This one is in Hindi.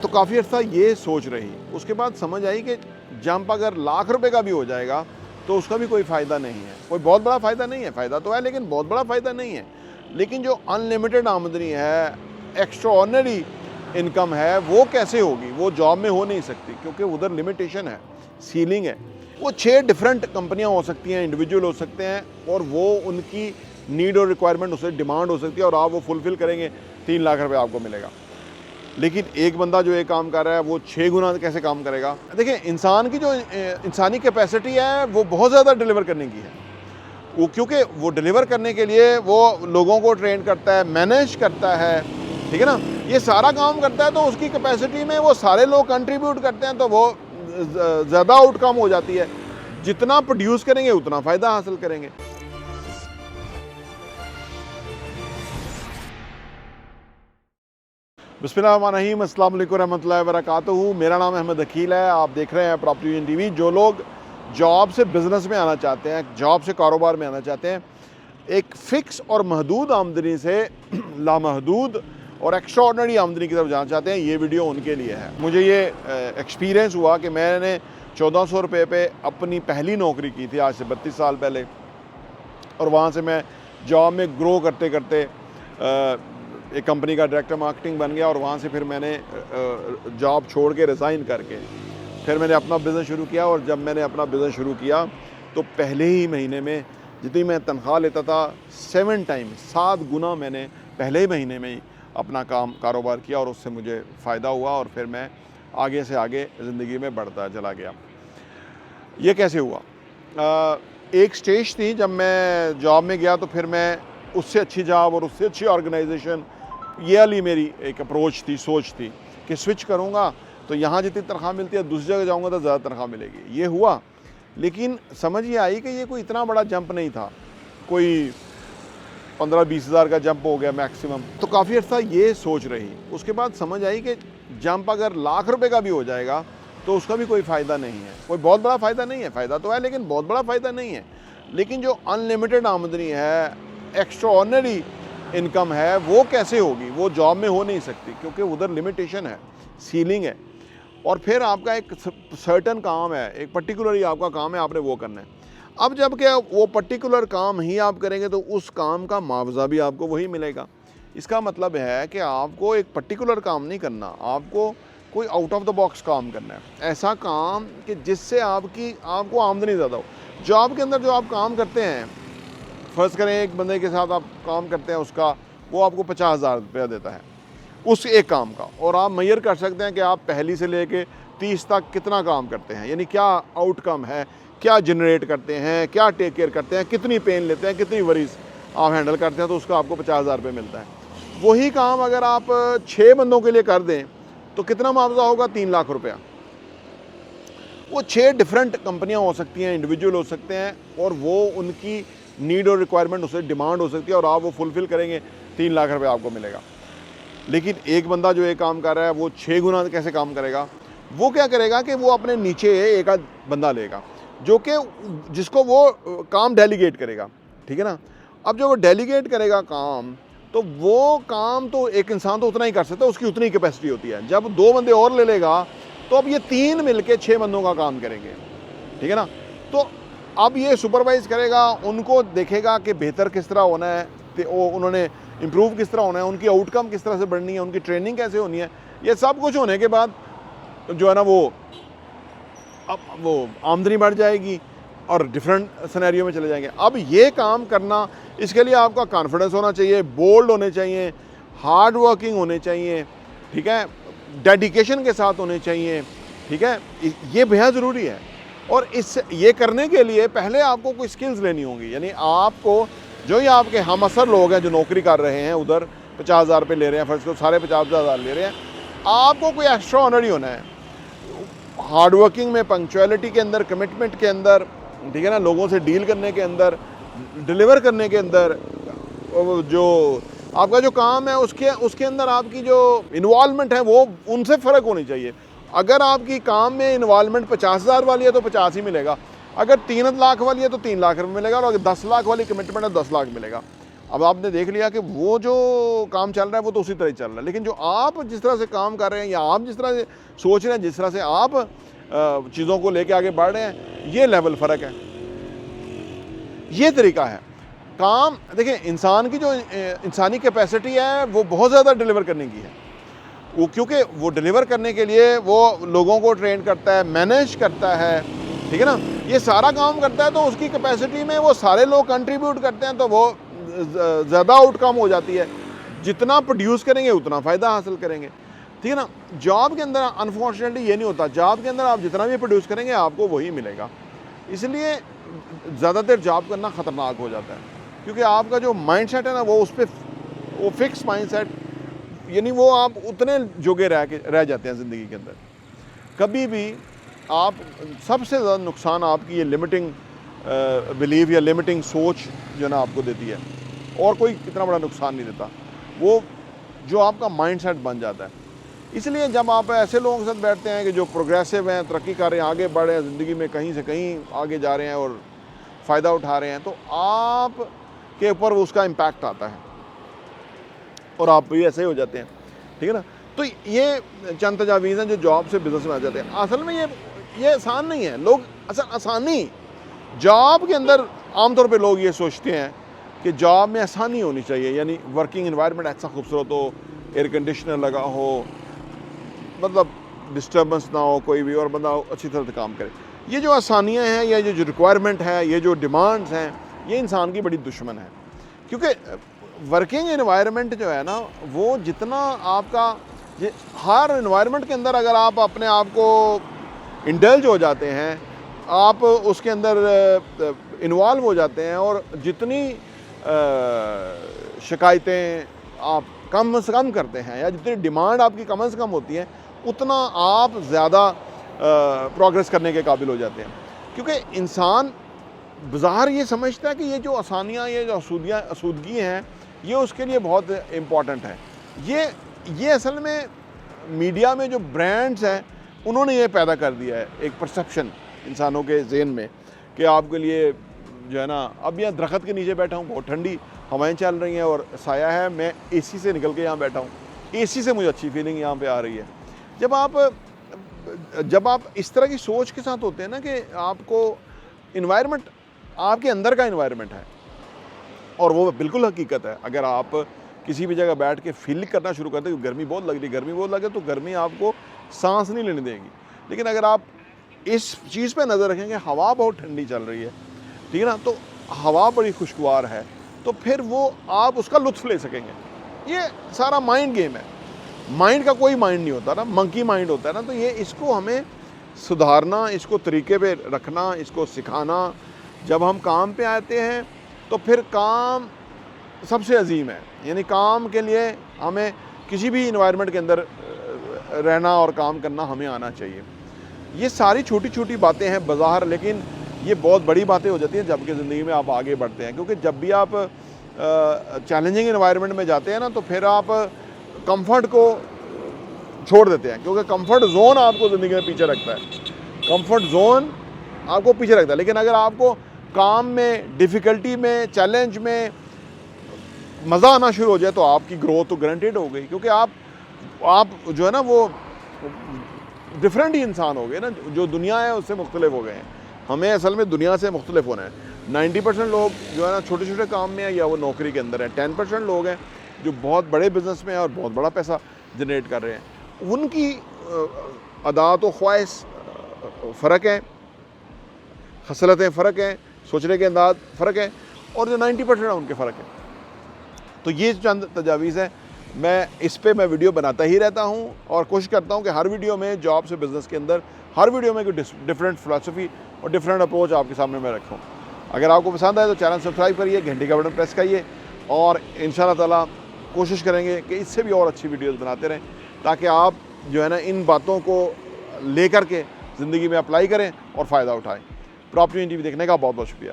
तो काफ़ी अर्सा ये सोच रही, उसके बाद समझ आई कि जंप अगर लाख रुपए का भी हो जाएगा तो उसका भी कोई फ़ायदा नहीं है, कोई बहुत बड़ा फ़ायदा नहीं है। फ़ायदा तो है लेकिन बहुत बड़ा फ़ायदा नहीं है। लेकिन जो अनलिमिटेड आमदनी है, एक्स्ट्राऑर्डिनरी इनकम है, वो कैसे होगी? वो जॉब में हो नहीं सकती क्योंकि उधर लिमिटेशन है, सीलिंग है। वो 6 डिफरेंट कंपनियाँ हो सकती हैं, इंडिविजुअल हो सकते हैं और वो उनकी नीड और रिक्वायरमेंट उससे डिमांड हो सकती है और आप वो फुलफ़िल करेंगे, 3 लाख रुपये आपको मिलेगा। लेकिन एक बंदा जो एक काम कर रहा है वो 6 गुना कैसे काम करेगा? देखिए, इंसान की जो इंसानी कैपेसिटी है वो बहुत ज़्यादा डिलीवर करने की है। वो क्योंकि वो डिलीवर करने के लिए वो लोगों को ट्रेन करता है, मैनेज करता है, ठीक है ना? ये सारा काम करता है तो उसकी कैपेसिटी में वो सारे लोग कंट्रीब्यूट करते हैं तो वो ज़्यादा आउटकम हो जाती है। जितना प्रोड्यूस करेंगे उतना फ़ायदा हासिल करेंगे। बिस्मिल्लाहिर्रहमानिर्रहीम, अस्सलाम वालेकुम रहमतुल्लाहि व बरकातुहू। मेरा नाम अहमद अकील है। आप देख रहे हैं प्रॉपर्टी विजन टीवी। जो लोग जॉब से बिज़नेस में आना चाहते हैं, जॉब से कारोबार में आना चाहते हैं, एक फ़िक्स और महदूद आमदनी से लामहदूद और एक्स्ट्राऑर्डिनरी आमदनी की तरफ जाना चाहते हैं, ये वीडियो उनके लिए है। मुझे ये एक्सपीरियंस हुआ कि मैंने 1400 रुपये पे अपनी पहली नौकरी की थी आज से 32 साल पहले, और वहाँ से मैं जॉब में ग्रो करते करते एक कंपनी का डायरेक्टर मार्केटिंग बन गया और वहाँ से फिर मैंने जॉब छोड़ के रिज़ाइन करके फिर मैंने अपना बिज़नेस शुरू किया। और जब मैंने अपना बिज़नेस शुरू किया तो पहले ही महीने में जितनी मैं तनख्वाह लेता था 7 गुना मैंने पहले ही महीने में ही अपना कारोबार किया और उससे मुझे फ़ायदा हुआ और फिर मैं आगे से आगे ज़िंदगी में बढ़ता चला गया। ये कैसे हुआ? एक स्टेज थी जब मैं जॉब में गया तो फिर मैं उससे अच्छी जॉब और उससे अच्छी ऑर्गेनाइजेशन, ये वाली मेरी एक अप्रोच थी, सोच थी कि स्विच करूँगा तो यहाँ जितनी तनख्वाह मिलती है दूसरी जगह जाऊँगा तो ज़्यादा तनख्वाह मिलेगी। ये हुआ, लेकिन समझ ये आई कि ये कोई इतना बड़ा जंप नहीं था, कोई 15-20 हज़ार का जंप हो गया मैक्सिमम। तो काफ़ी अर्सा ये सोच रही, उसके बाद समझ आई कि जंप अगर लाख रुपए का भी हो जाएगा तो उसका भी कोई फ़ायदा नहीं है, कोई बहुत बड़ा फ़ायदा नहीं है। फ़ायदा तो है लेकिन बहुत बड़ा फ़ायदा नहीं है। लेकिन जो अनलिमिटेड आमदनी है, एक्स्ट्राऑर्डिनरी इनकम है, वो कैसे होगी? वो जॉब में हो नहीं सकती क्योंकि उधर लिमिटेशन है, सीलिंग है। और फिर आपका एक सर्टन काम है, एक पर्टिकुलर आपका काम है, आपने वो करना है। अब जब क्या वो पर्टिकुलर काम ही आप करेंगे तो उस काम का मुआवजा भी आपको वही मिलेगा। इसका मतलब है कि आपको एक पर्टिकुलर काम नहीं करना, आपको कोई आउट ऑफ द बॉक्स काम करना है, ऐसा काम कि जिससे आपको आमदनी ज़्यादा हो। जॉब के अंदर जो आप काम करते हैं, फ़र्ज़ करें एक बंदे के साथ आप काम करते हैं, उसका वो आपको 50,000 रुपया देता है उस एक काम का, और आप मेजर कर सकते हैं कि आप पहली से लेके 30 तक कितना काम करते हैं, यानी क्या आउटकम है, क्या जनरेट करते हैं, क्या टेक केयर करते हैं, कितनी पेन लेते हैं, कितनी वरीज आप हैंडल करते हैं, तो उसका आपको 50,000 रुपये मिलता है। वही काम अगर आप 6 बंदों के लिए कर दें तो कितना मुआवजा होगा? 3 लाख रुपया। वो 6 डिफरेंट कंपनियाँ हो सकती हैं, इंडिविजुअल हो सकते हैं और वो उनकी नीड और रिक्वायरमेंट उससे डिमांड हो सकती है और आप वो फुलफ़िल करेंगे, 3 लाख रुपये आपको मिलेगा। लेकिन एक बंदा जो एक काम कर रहा है वो 6 गुना कैसे काम करेगा? वो क्या करेगा कि वो अपने नीचे एक आध बंदा लेगा जो कि जिसको वो काम डेलीगेट करेगा, ठीक है ना? अब जो वो डेलीगेट करेगा काम, तो वो काम तो एक इंसान तो उतना ही कर सकता है, उसकी उतनी कैपेसिटी होती है। जब 2 बंदे और ले लेगा तो अब ये 3 मिलके 6 बंदों का काम करेंगे, ठीक है ना? तो अब ये सुपरवाइज़ करेगा, उनको देखेगा कि बेहतर किस तरह होना है, तो उन्होंने इम्प्रूव किस तरह होना है, उनकी आउटकम किस तरह से बढ़नी है, उनकी ट्रेनिंग कैसे होनी है। ये सब कुछ होने के बाद जो है ना वो आमदनी बढ़ जाएगी और डिफरेंट सिनेरियो में चले जाएंगे। अब ये काम करना, इसके लिए आपका कॉन्फिडेंस होना चाहिए, बोल्ड होने चाहिए, हार्ड वर्किंग होने चाहिए, ठीक है, डेडिकेशन के साथ होने चाहिए, ठीक है, ये बेहद ज़रूरी है। और ये करने के लिए पहले आपको कोई स्किल्स लेनी होंगी, यानी आपको जो ही आपके हम असर लोग हैं जो नौकरी कर रहे हैं उधर 50,000 रुपये ले रहे हैं, फर्स्ट को सारे 50,000 ले रहे हैं, आपको कोई एक्स्ट्रा ऑनरी होना है हार्ड वर्किंग में, पंक्चुअलिटी के अंदर, कमिटमेंट के अंदर, ठीक है ना, लोगों से डील करने के अंदर, डिलीवर करने के अंदर, जो आपका जो काम है उसके अंदर आपकी जो इन्वॉल्वमेंट है वो उनसे फ़र्क होनी चाहिए। अगर आपकी काम में इन्वॉल्वमेंट 50,000 वाली है तो 50 ही मिलेगा, अगर 3 लाख वाली है तो 3 लाख रुपये मिलेगा, और अगर 10 लाख वाली कमिटमेंट है 10 लाख मिलेगा। अब आपने देख लिया कि वो जो काम चल रहा है वो तो उसी तरह ही चल रहा है, लेकिन जो आप जिस तरह से काम कर रहे हैं या आप जिस तरह से सोच रहे हैं, जिस तरह से आप चीज़ों को लेके आगे बढ़ रहे हैं, ये लेवल फ़र्क है, ये तरीका है काम। देखिए इंसान की जो इंसानी कैपेसिटी है वो बहुत ज़्यादा डिलीवर करने की है, वो क्योंकि वो डिलीवर करने के लिए वो लोगों को ट्रेन करता है, मैनेज करता है, ठीक है ना, ये सारा काम करता है, तो उसकी कैपेसिटी में वो सारे लोग कंट्रीब्यूट करते हैं, तो वो ज़्यादा आउटकम हो जाती है। जितना प्रोड्यूस करेंगे उतना फ़ायदा हासिल करेंगे, ठीक है ना। जॉब के अंदर अनफॉर्चुनेटली ये नहीं होता, जॉब के अंदर आप जितना भी प्रोड्यूस करेंगे आपको वही मिलेगा, इसलिए ज़्यादातर जॉब करना ख़तरनाक हो जाता है, क्योंकि आपका जो माइंडसेट है ना वो उस पर वो फिक्स माइंडसेट, यानी वो आप उतने जोगे रह जाते हैं ज़िंदगी के अंदर। कभी भी आप सबसे ज़्यादा नुकसान आपकी ये लिमिटिंग बिलीव या लिमिटिंग सोच जो ना आपको देती है, और कोई कितना बड़ा नुकसान नहीं देता, वो जो आपका माइंडसेट बन जाता है। इसलिए जब आप ऐसे लोगों के साथ बैठते हैं कि जो प्रोग्रेसिव हैं, तरक्की कर रहे हैं, आगे बढ़ रहे हैं, ज़िंदगी में कहीं से कहीं आगे जा रहे हैं और फ़ायदा उठा रहे हैं, तो आप के ऊपर उसका इम्पैक्ट आता है और आप भी ऐसे ही हो जाते हैं, ठीक है ना। तो ये चंद तजावीज़ हैं जो जॉब से बिज़नेस में आ जाते हैं। असल में ये आसान नहीं है, लोग असल आसानी जॉब के अंदर आमतौर पे लोग ये सोचते हैं कि जॉब में आसानी होनी चाहिए, यानी वर्किंग एनवायरनमेंट ऐसा खूबसूरत हो, एयर कंडीशनर लगा हो, मतलब डिस्टर्बेंस ना हो कोई भी, और बंदा अच्छी तरह से काम करे। ये जो आसानियाँ हैं या ये जो रिक्वायरमेंट है, ये जो डिमांड्स हैं, ये इंसान की बड़ी दुश्मन है, क्योंकि वर्किंग एनवायरनमेंट जो है ना वो जितना आपका हर एनवायरनमेंट के अंदर अगर आप अपने आप को इंडल्ज हो जाते हैं, आप उसके अंदर इन्वॉल्व हो जाते हैं, और जितनी शिकायतें आप कम से कम करते हैं या जितनी डिमांड आपकी कम से कम होती है, उतना आप ज़्यादा प्रोग्रेस करने के काबिल हो जाते हैं। क्योंकि इंसान बाज़ार ये समझता है कि ये जो आसानियाँ, ये जो आसूदगी हैं, ये उसके लिए बहुत इम्पॉर्टेंट है। ये असल में मीडिया में जो ब्रांड्स हैं उन्होंने ये पैदा कर दिया है, एक परसेप्शन इंसानों के ज़हन में कि आपके लिए जो है ना, अब यहाँ दरख्त के नीचे बैठा हूँ, बहुत ठंडी हवाएं चल रही हैं और साया है, मैं एसी से निकल के यहाँ बैठा हूँ, एसी से मुझे अच्छी फीलिंग यहाँ पे आ रही है। जब आप इस तरह की सोच के साथ होते हैं ना कि आपको इन्वायरमेंट आपके अंदर का इन्वायरमेंट है, और वो बिल्कुल हकीकत है। अगर आप किसी भी जगह बैठ के फील करना शुरू करते हैं गर्मी बहुत लग रही, गर्मी बहुत लगे, तो गर्मी आपको सांस नहीं लेने देगी। लेकिन अगर आप इस चीज़ पे नज़र रखेंगे, हवा बहुत ठंडी चल रही है, ठीक है ना, तो हवा बड़ी खुशगवार है, तो फिर वो आप उसका लुत्फ़ ले सकेंगे। ये सारा माइंड गेम है, माइंड का कोई माइंड नहीं होता ना, मंकी माइंड होता है ना। तो ये इसको हमें सुधारना, इसको तरीके पे रखना, इसको सिखाना। जब हम काम पे आते हैं तो फिर काम सबसे अजीम है, यानी काम के लिए हमें किसी भी इन्वायरमेंट के अंदर रहना और काम करना हमें आना चाहिए। ये सारी छोटी छोटी बातें हैं बाज़ार, लेकिन ये बहुत बड़ी बातें हो जाती हैं जबकि ज़िंदगी में आप आगे बढ़ते हैं। क्योंकि जब भी आप चैलेंजिंग इन्वायरमेंट में जाते हैं ना, तो फिर आप कंफर्ट को छोड़ देते हैं, क्योंकि कंफर्ट जोन आपको ज़िंदगी में पीछे रखता है, कंफर्ट जोन आपको पीछे रखता है। लेकिन अगर आपको काम में, डिफ़िकल्टी में, चैलेंज में मज़ा आना शुरू हो जाए तो आपकी ग्रोथ तो गारंटेड हो गई, क्योंकि आप जो है ना वो डिफरेंट ही इंसान हो गए ना, जो दुनिया है उससे मुख्तलिफ हो गए हैं। हमें असल में दुनिया से मुख्तलिफ होना है। 90% लोग जो है ना छोटे छोटे काम में है या वो नौकरी के अंदर है, 10% लोग हैं जो बहुत बड़े बिजनेस में हैं और बहुत बड़ा पैसा जनरेट कर रहे हैं। उनकी अदात व ख्वाहिश फ़र्क है, खसलतें फ़र्क हैं, सोचने के अंदाज फ़र्क है, और जो 90% है उनके फ़र्क है। तो ये चंद तजावीज़ हैं, मैं इस पे मैं वीडियो बनाता ही रहता हूँ और कोशिश करता हूँ कि हर वीडियो में जॉब से बिज़नेस के अंदर हर वीडियो में कोई डिफरेंट फ़िलासफ़ी और डिफरेंट अप्रोच आपके सामने मैं रखूँ। अगर आपको पसंद आए तो चैनल सब्सक्राइब करिए, घंटी का बटन प्रेस करिए, और इंशाअल्लाह ताला कोशिश करेंगे कि इससे भी और अच्छी वीडियोज़ बनाते रहें, ताकि आप जो है ना इन बातों को लेकर के ज़िंदगी में अप्लाई करें और फ़ायदा उठाएँ। प्रॉपर्टी टीवी देखने का बहुत बहुत शुक्रिया।